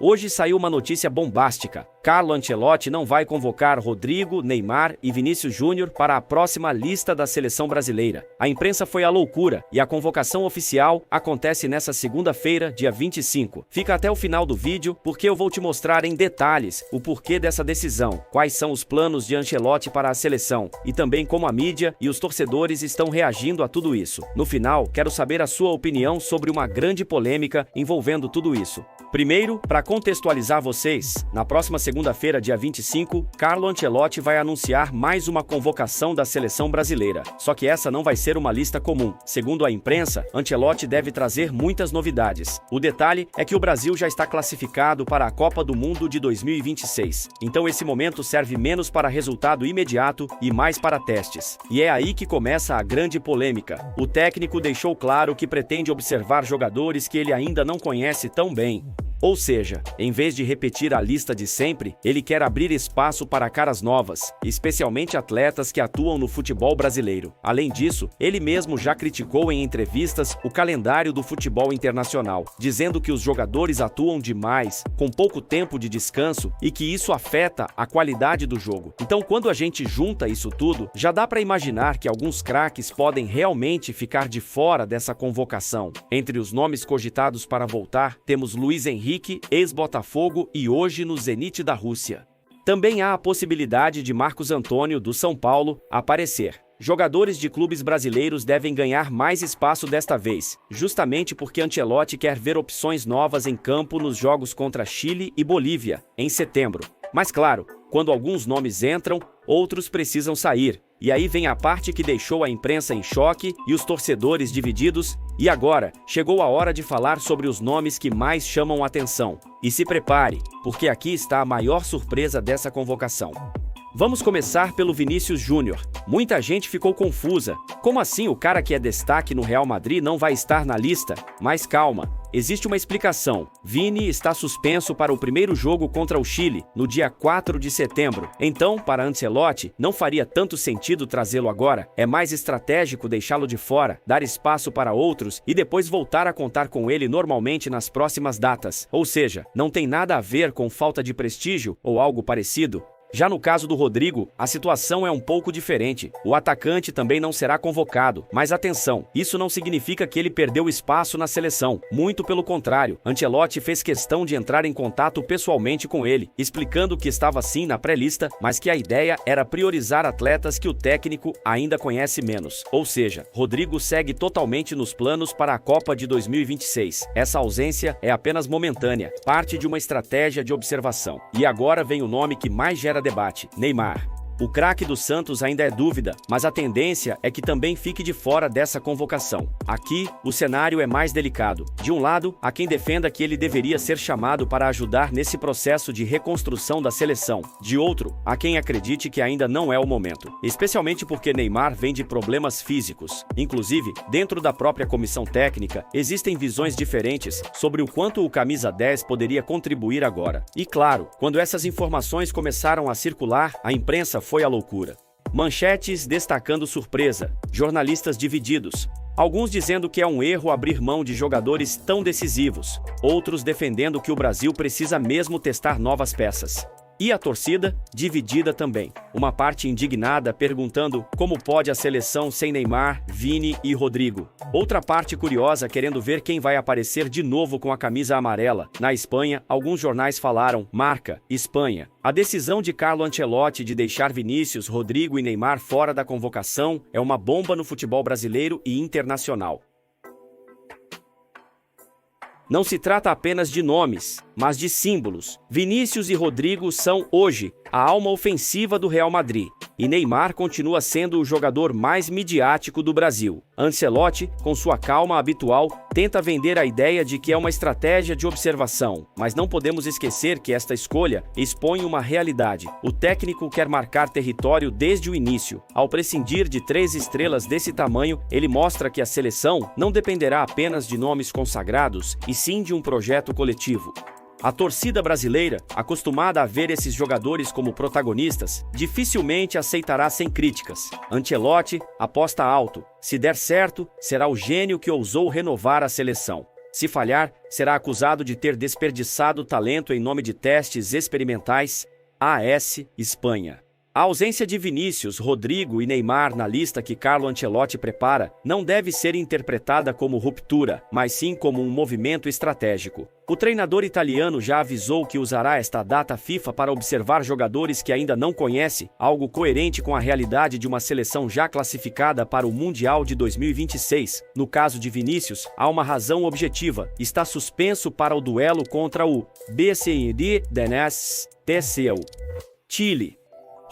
Hoje saiu uma notícia bombástica. Carlo Ancelotti não vai convocar Rodrigo, Neymar e Vinícius Júnior para a próxima lista da seleção brasileira. A imprensa foi à loucura e a convocação oficial acontece nesta segunda-feira, dia 25. Fica até o final do vídeo porque eu vou te mostrar em detalhes o porquê dessa decisão, quais são os planos de Ancelotti para a seleção e também como a mídia e os torcedores estão reagindo a tudo isso. No final, quero saber a sua opinião sobre uma grande polêmica envolvendo tudo isso. Primeiro, para contextualizar vocês, na próxima segunda-feira, dia 25, Carlo Ancelotti vai anunciar mais uma convocação da seleção brasileira. Só que essa não vai ser uma lista comum. Segundo a imprensa, Ancelotti deve trazer muitas novidades. O detalhe é que o Brasil já está classificado para a Copa do Mundo de 2026. Então esse momento serve menos para resultado imediato e mais para testes. E é aí que começa a grande polêmica. O técnico deixou claro que pretende observar jogadores que ele ainda não conhece tão bem. Ou seja, em vez de repetir a lista de sempre, ele quer abrir espaço para caras novas, especialmente atletas que atuam no futebol brasileiro. Além disso, ele mesmo já criticou em entrevistas o calendário do futebol internacional, dizendo que os jogadores atuam demais, com pouco tempo de descanso e que isso afeta a qualidade do jogo. Então, quando a gente junta isso tudo, já dá para imaginar que alguns craques podem realmente ficar de fora dessa convocação. Entre os nomes cogitados para voltar, temos Luiz Henrique, ex-Botafogo e hoje no Zenit da Rússia. Também há a possibilidade de Marcos Antônio, do São Paulo, aparecer. Jogadores de clubes brasileiros devem ganhar mais espaço desta vez, justamente porque Ancelotti quer ver opções novas em campo nos jogos contra Chile e Bolívia, em setembro. Mas claro, quando alguns nomes entram, outros precisam sair. E aí vem a parte que deixou a imprensa em choque e os torcedores divididos. E agora, chegou a hora de falar sobre os nomes que mais chamam a atenção. E se prepare, porque aqui está a maior surpresa dessa convocação. Vamos começar pelo Vinícius Júnior. Muita gente ficou confusa. Como assim o cara que é destaque no Real Madrid não vai estar na lista? Mas calma, existe uma explicação. Vini está suspenso para o primeiro jogo contra o Chile, no dia 4 de setembro. Então, para Ancelotti, não faria tanto sentido trazê-lo agora. É mais estratégico deixá-lo de fora, dar espaço para outros e depois voltar a contar com ele normalmente nas próximas datas. Ou seja, não tem nada a ver com falta de prestígio ou algo parecido. Já no caso do Rodrigo, a situação é um pouco diferente. O atacante também não será convocado, mas atenção, isso não significa que ele perdeu espaço na seleção. Muito pelo contrário, Ancelotti fez questão de entrar em contato pessoalmente com ele, explicando que estava sim na pré-lista, mas que a ideia era priorizar atletas que o técnico ainda conhece menos. Ou seja, Rodrigo segue totalmente nos planos para a Copa de 2026. Essa ausência é apenas momentânea, parte de uma estratégia de observação. E agora vem o nome que mais gera debate: Neymar. O craque do Santos ainda é dúvida, mas a tendência é que também fique de fora dessa convocação. Aqui, o cenário é mais delicado. De um lado, há quem defenda que ele deveria ser chamado para ajudar nesse processo de reconstrução da seleção. De outro, há quem acredite que ainda não é o momento, especialmente porque Neymar vem de problemas físicos. Inclusive, dentro da própria comissão técnica, existem visões diferentes sobre o quanto o camisa 10 poderia contribuir agora. E claro, quando essas informações começaram a circular, a imprensa foi a loucura. Manchetes destacando surpresa, jornalistas divididos. Alguns dizendo que é um erro abrir mão de jogadores tão decisivos, outros defendendo que o Brasil precisa mesmo testar novas peças. E a torcida, dividida também. Uma parte indignada perguntando como pode a seleção sem Neymar, Vini e Rodrigo. Outra parte curiosa querendo ver quem vai aparecer de novo com a camisa amarela. Na Espanha, alguns jornais falaram: marca, Espanha. A decisão de Carlo Ancelotti de deixar Vinícius, Rodrigo e Neymar fora da convocação é uma bomba no futebol brasileiro e internacional. Não se trata apenas de nomes, mas de símbolos. Vinícius e Rodrigo são, hoje, a alma ofensiva do Real Madrid. E Neymar continua sendo o jogador mais midiático do Brasil. Ancelotti, com sua calma habitual, tenta vender a ideia de que é uma estratégia de observação, mas não podemos esquecer que esta escolha expõe uma realidade. O técnico quer marcar território desde o início. Ao prescindir de 3 estrelas desse tamanho, ele mostra que a seleção não dependerá apenas de nomes consagrados, e sim de um projeto coletivo. A torcida brasileira, acostumada a ver esses jogadores como protagonistas, dificilmente aceitará sem críticas. Ancelotti aposta alto. Se der certo, será o gênio que ousou renovar a seleção. Se falhar, será acusado de ter desperdiçado talento em nome de testes experimentais. AS, Espanha. A ausência de Vinícius, Rodrigo e Neymar na lista que Carlo Ancelotti prepara não deve ser interpretada como ruptura, mas sim como um movimento estratégico. O treinador italiano já avisou que usará esta data FIFA para observar jogadores que ainda não conhece, algo coerente com a realidade de uma seleção já classificada para o Mundial de 2026. No caso de Vinícius, há uma razão objetiva: está suspenso para o duelo contra o BCD Denez Teseu, Chile.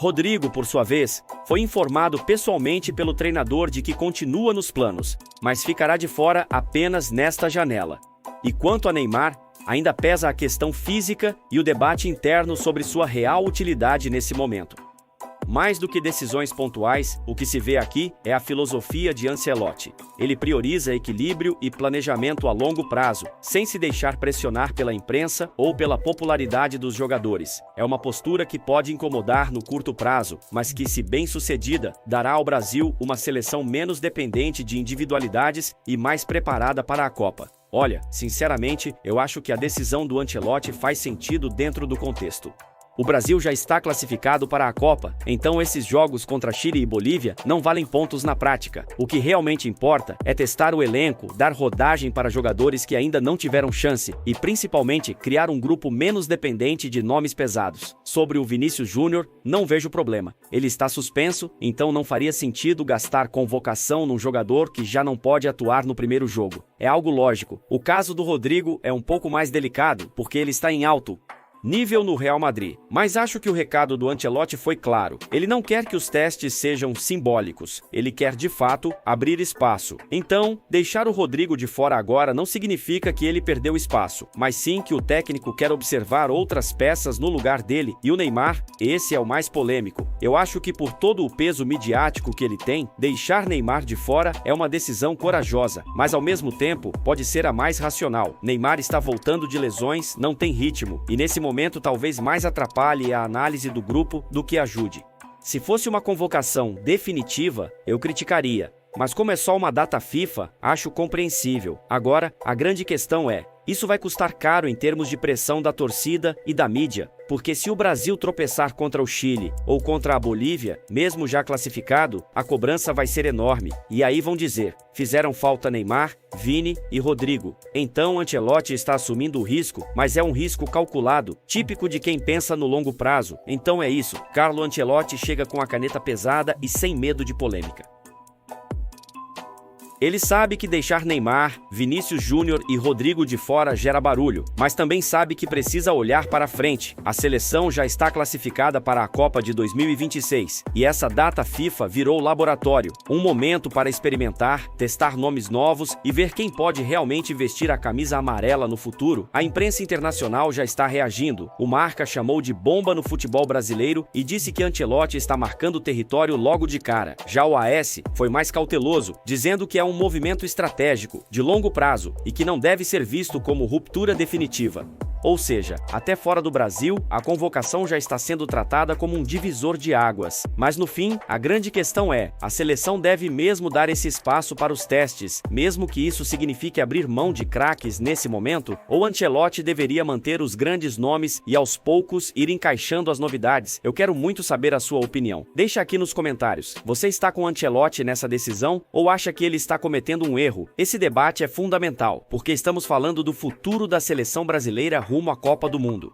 Rodrigo, por sua vez, foi informado pessoalmente pelo treinador de que continua nos planos, mas ficará de fora apenas nesta janela. E quanto a Neymar, ainda pesa a questão física e o debate interno sobre sua real utilidade nesse momento. Mais do que decisões pontuais, o que se vê aqui é a filosofia de Ancelotti. Ele prioriza equilíbrio e planejamento a longo prazo, sem se deixar pressionar pela imprensa ou pela popularidade dos jogadores. É uma postura que pode incomodar no curto prazo, mas que, se bem sucedida, dará ao Brasil uma seleção menos dependente de individualidades e mais preparada para a Copa. Olha, sinceramente, eu acho que a decisão do Ancelotti faz sentido dentro do contexto. O Brasil já está classificado para a Copa, então esses jogos contra Chile e Bolívia não valem pontos na prática. O que realmente importa é testar o elenco, dar rodagem para jogadores que ainda não tiveram chance e, principalmente, criar um grupo menos dependente de nomes pesados. Sobre o Vinícius Júnior, não vejo problema. Ele está suspenso, então não faria sentido gastar convocação num jogador que já não pode atuar no primeiro jogo. É algo lógico. O caso do Rodrigo é um pouco mais delicado, porque ele está em alto nível no Real Madrid. Mas acho que o recado do Ancelotti foi claro. Ele não quer que os testes sejam simbólicos. Ele quer, de fato, abrir espaço. Então, deixar o Rodrigo de fora agora não significa que ele perdeu espaço, mas sim que o técnico quer observar outras peças no lugar dele. E o Neymar, esse é o mais polêmico. Eu acho que, por todo o peso midiático que ele tem, deixar Neymar de fora é uma decisão corajosa, mas ao mesmo tempo pode ser a mais racional. Neymar está voltando de lesões, não tem ritmo, e nesse momento talvez mais atrapalhe a análise do grupo do que ajude. Se fosse uma convocação definitiva, eu criticaria, mas como é só uma data FIFA, acho compreensível. Agora, a grande questão é: isso vai custar caro em termos de pressão da torcida e da mídia, porque se o Brasil tropeçar contra o Chile ou contra a Bolívia, mesmo já classificado, a cobrança vai ser enorme. E aí vão dizer: fizeram falta Neymar, Vini e Rodrigo. Então Ancelotti está assumindo o risco, mas é um risco calculado, típico de quem pensa no longo prazo. Então é isso, Carlo Ancelotti chega com a caneta pesada e sem medo de polêmica. Ele sabe que deixar Neymar, Vinícius Júnior e Rodrigo de fora gera barulho, mas também sabe que precisa olhar para frente. A seleção já está classificada para a Copa de 2026 e essa data FIFA virou laboratório, um momento para experimentar, testar nomes novos e ver quem pode realmente vestir a camisa amarela no futuro. A imprensa internacional já está reagindo. O Marca chamou de bomba no futebol brasileiro e disse que Ancelotti está marcando território logo de cara. Já o AS foi mais cauteloso, dizendo que é um movimento estratégico, de longo prazo, e que não deve ser visto como ruptura definitiva. Ou seja, até fora do Brasil, a convocação já está sendo tratada como um divisor de águas. Mas no fim, a grande questão é: a seleção deve mesmo dar esse espaço para os testes, mesmo que isso signifique abrir mão de craques nesse momento? Ou Ancelotti deveria manter os grandes nomes e aos poucos ir encaixando as novidades? Eu quero muito saber a sua opinião. Deixa aqui nos comentários. Você está com Ancelotti nessa decisão ou acha que ele está cometendo um erro? Esse debate é fundamental, porque estamos falando do futuro da seleção brasileira rumo à Copa do Mundo.